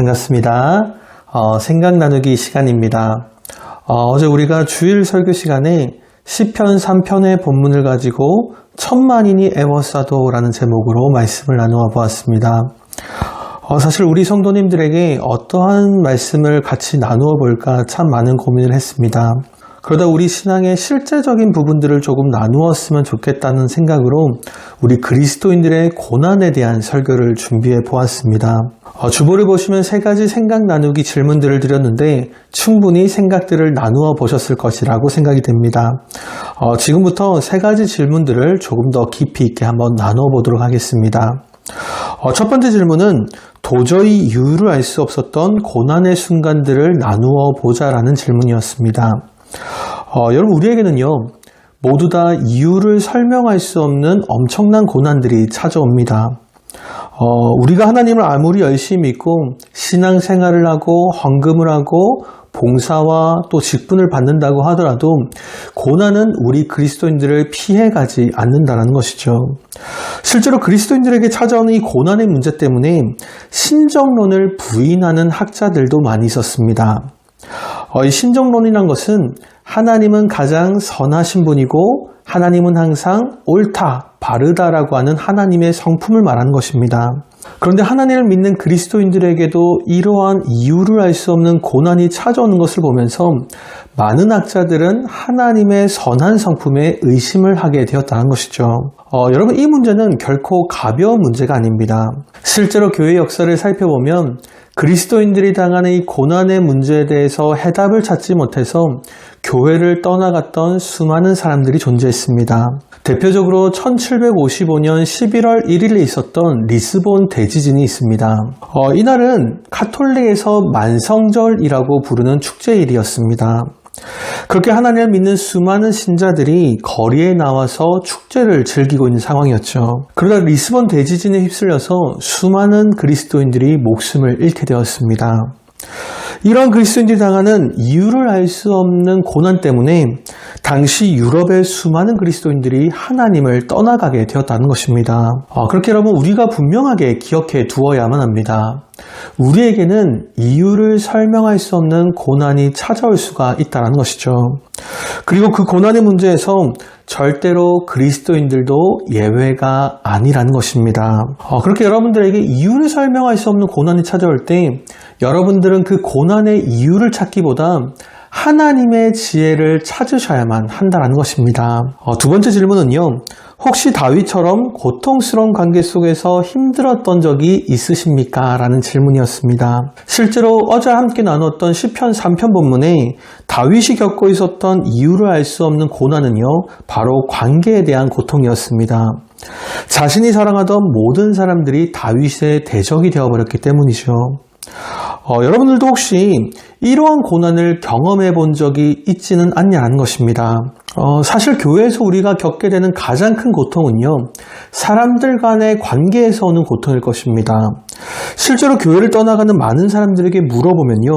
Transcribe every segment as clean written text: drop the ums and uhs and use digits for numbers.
반갑습니다. 생각 나누기 시간입니다. 어제 우리가 주일 설교 시간에 시편 3편의 본문을 가지고 천만인이 애워싸도 라는 제목으로 말씀을 나누어 보았습니다. 사실 우리 성도님들에게 어떠한 말씀을 같이 나누어 볼까 참 많은 고민을 했습니다. 그러다 우리 신앙의 실제적인 부분들을 조금 나누었으면 좋겠다는 생각으로 우리 그리스도인들의 고난에 대한 설교를 준비해 보았습니다. 주보를 보시면 세 가지 생각 나누기 질문들을 드렸는데 충분히 생각들을 나누어 보셨을 것이라고 생각이 됩니다. 지금부터 세 가지 질문들을 조금 더 깊이 있게 한번 나누어 보도록 하겠습니다. 첫 번째 질문은 도저히 이유를 알 수 없었던 고난의 순간들을 나누어 보자라는 질문이었습니다. 여러분, 우리에게는요, 모두 다 이유를 설명할 수 없는 엄청난 고난들이 찾아옵니다. 우리가 하나님을 아무리 열심히 믿고 신앙생활을 하고 헌금을 하고 봉사와 또 직분을 받는다고 하더라도 고난은 우리 그리스도인들을 피해가지 않는다는 것이죠. 실제로 그리스도인들에게 찾아오는 이 고난의 문제 때문에 신정론을 부인하는 학자들도 많이 있었습니다. 이 신정론이란 것은 하나님은 가장 선하신 분이고 하나님은 항상 옳다, 바르다라고 하는 하나님의 성품을 말하는 것입니다. 그런데 하나님을 믿는 그리스도인들에게도 이러한 이유를 알 수 없는 고난이 찾아오는 것을 보면서 많은 학자들은 하나님의 선한 성품에 의심을 하게 되었다는 것이죠. 여러분, 이 문제는 결코 가벼운 문제가 아닙니다. 실제로 교회 역사를 살펴보면 그리스도인들이 당하는 이 고난의 문제에 대해서 해답을 찾지 못해서 교회를 떠나갔던 수많은 사람들이 존재했습니다. 대표적으로 1755년 11월 1일에 있었던 리스본 대지진이 있습니다. 이날은 카톨릭에서 만성절이라고 부르는 축제일이었습니다. 그렇게 하나님을 믿는 수많은 신자들이 거리에 나와서 축제를 즐기고 있는 상황이었죠. 그러다 리스본 대지진에 휩쓸려서 수많은 그리스도인들이 목숨을 잃게 되었습니다. 이런 그리스도인들이 당하는 이유를 알 수 없는 고난 때문에 당시 유럽의 수많은 그리스도인들이 하나님을 떠나가게 되었다는 것입니다. 그렇게 여러분, 우리가 분명하게 기억해 두어야만 합니다. 우리에게는 이유를 설명할 수 없는 고난이 찾아올 수가 있다는 것이죠. 그리고 그 고난의 문제에서 절대로 그리스도인들도 예외가 아니라는 것입니다. 그렇게 여러분들에게 이유를 설명할 수 없는 고난이 찾아올 때 여러분들은 그 고난의 이유를 찾기보다 하나님의 지혜를 찾으셔야만 한다는 것입니다. 두 번째 질문은요, 혹시 다윗처럼 고통스러운 관계 속에서 힘들었던 적이 있으십니까? 라는 질문이었습니다. 실제로 어제 함께 나눴던 시편 3편 본문에 다윗이 겪고 있었던 이유를 알 수 없는 고난은요, 바로 관계에 대한 고통이었습니다. 자신이 사랑하던 모든 사람들이 다윗의 대적이 되어버렸기 때문이죠. 여러분들도 혹시 이러한 고난을 경험해 본 적이 있지는 않냐는 것입니다. 사실 교회에서 우리가 겪게 되는 가장 큰 고통은요, 사람들 간의 관계에서 오는 고통일 것입니다. 실제로 교회를 떠나가는 많은 사람들에게 물어보면요,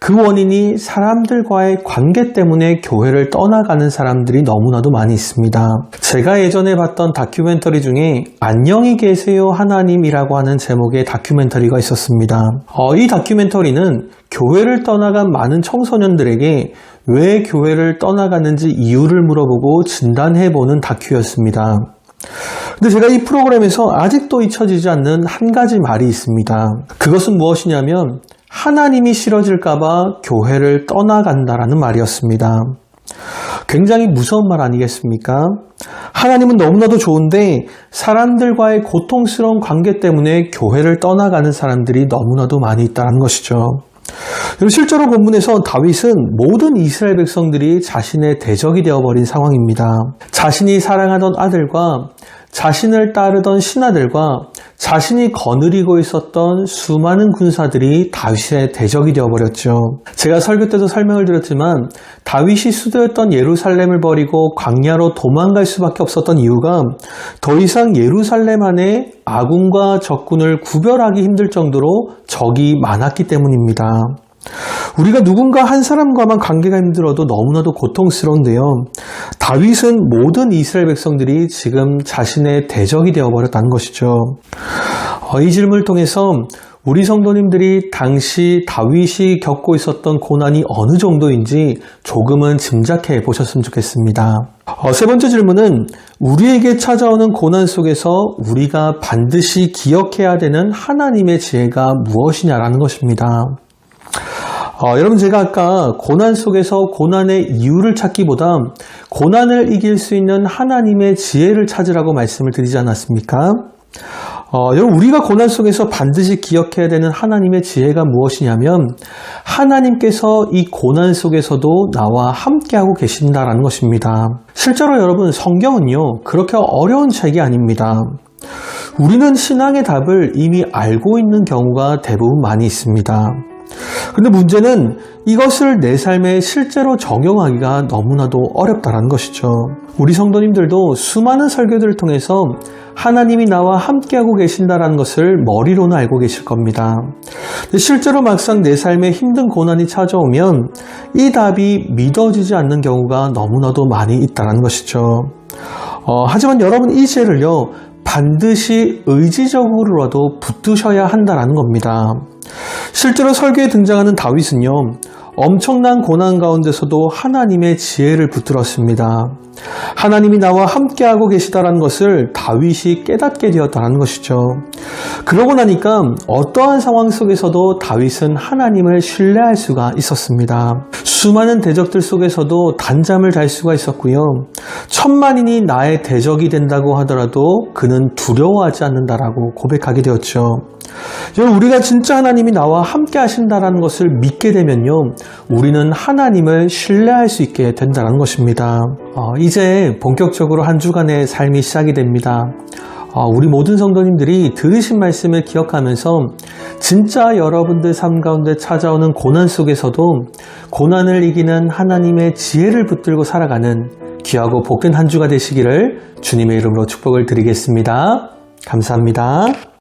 그 원인이 사람들과의 관계 때문에 교회를 떠나가는 사람들이 너무나도 많이 있습니다. 제가 예전에 봤던 다큐멘터리 중에 안녕히 계세요 하나님이라고 하는 제목의 다큐멘터리가 있었습니다. 이 다큐멘터리는 교회를 떠나간 많은 청소년들에게 왜 교회를 떠나가는지 이유를 물어보고 진단해보는 다큐였습니다. 근데 제가 이 프로그램에서 아직도 잊혀지지 않는 한 가지 말이 있습니다. 그것은 무엇이냐면 하나님이 싫어질까봐 교회를 떠나간다라는 말이었습니다. 굉장히 무서운 말 아니겠습니까? 하나님은 너무나도 좋은데 사람들과의 고통스러운 관계 때문에 교회를 떠나가는 사람들이 너무나도 많이 있다는 것이죠. 실제로 본문에서 다윗은 모든 이스라엘 백성들이 자신의 대적이 되어버린 상황입니다. 자신이 사랑하던 아들과 자신을 따르던 신하들과 자신이 거느리고 있었던 수많은 군사들이 다윗의 대적이 되어버렸죠. 제가 설교 때도 설명을 드렸지만 다윗이 수도였던 예루살렘을 버리고 광야로 도망갈 수밖에 없었던 이유가 더 이상 예루살렘 안에 아군과 적군을 구별하기 힘들 정도로 적이 많았기 때문입니다. 우리가 누군가 한 사람과만 관계가 힘들어도 너무나도 고통스러운데요. 다윗은 모든 이스라엘 백성들이 지금 자신의 대적이 되어버렸다는 것이죠. 이 질문을 통해서 우리 성도님들이 당시 다윗이 겪고 있었던 고난이 어느 정도인지 조금은 짐작해 보셨으면 좋겠습니다. 세 번째 질문은 우리에게 찾아오는 고난 속에서 우리가 반드시 기억해야 되는 하나님의 지혜가 무엇이냐라는 것입니다. 여러분, 제가 아까 고난 속에서 고난의 이유를 찾기보다 고난을 이길 수 있는 하나님의 지혜를 찾으라고 말씀을 드리지 않았습니까? 여러분, 우리가 고난 속에서 반드시 기억해야 되는 하나님의 지혜가 무엇이냐면 하나님께서 이 고난 속에서도 나와 함께하고 계신다라는 것입니다. 실제로 여러분, 성경은요 그렇게 어려운 책이 아닙니다. 우리는 신앙의 답을 이미 알고 있는 경우가 대부분 많이 있습니다. 근데 문제는 이것을 내 삶에 실제로 적용하기가 너무나도 어렵다는 것이죠. 우리 성도님들도 수많은 설교들을 통해서 하나님이 나와 함께하고 계신다는 것을 머리로는 알고 계실 겁니다. 근데 실제로 막상 내 삶에 힘든 고난이 찾아오면 이 답이 믿어지지 않는 경우가 너무나도 많이 있다는 것이죠. 하지만 여러분, 이 지혜를요 반드시 의지적으로라도 붙드셔야 한다는 겁니다. 실제로 설교에 등장하는 다윗은요 엄청난 고난 가운데서도 하나님의 지혜를 붙들었습니다. 하나님이 나와 함께하고 계시다는 것을 다윗이 깨닫게 되었다는 것이죠. 그러고 나니까 어떠한 상황 속에서도 다윗은 하나님을 신뢰할 수가 있었습니다. 수많은 대적들 속에서도 단잠을 잘 수가 있었고요. 천만인이 나의 대적이 된다고 하더라도 그는 두려워하지 않는다라고 고백하게 되었죠. 여러분, 우리가 진짜 하나님이 나와 함께 하신다는 것을 믿게 되면요 우리는 하나님을 신뢰할 수 있게 된다는 것입니다. 이제 본격적으로 한 주간의 삶이 시작이 됩니다. 우리 모든 성도님들이 들으신 말씀을 기억하면서 진짜 여러분들 삶 가운데 찾아오는 고난 속에서도 고난을 이기는 하나님의 지혜를 붙들고 살아가는 귀하고 복된 한 주가 되시기를 주님의 이름으로 축복을 드리겠습니다. 감사합니다.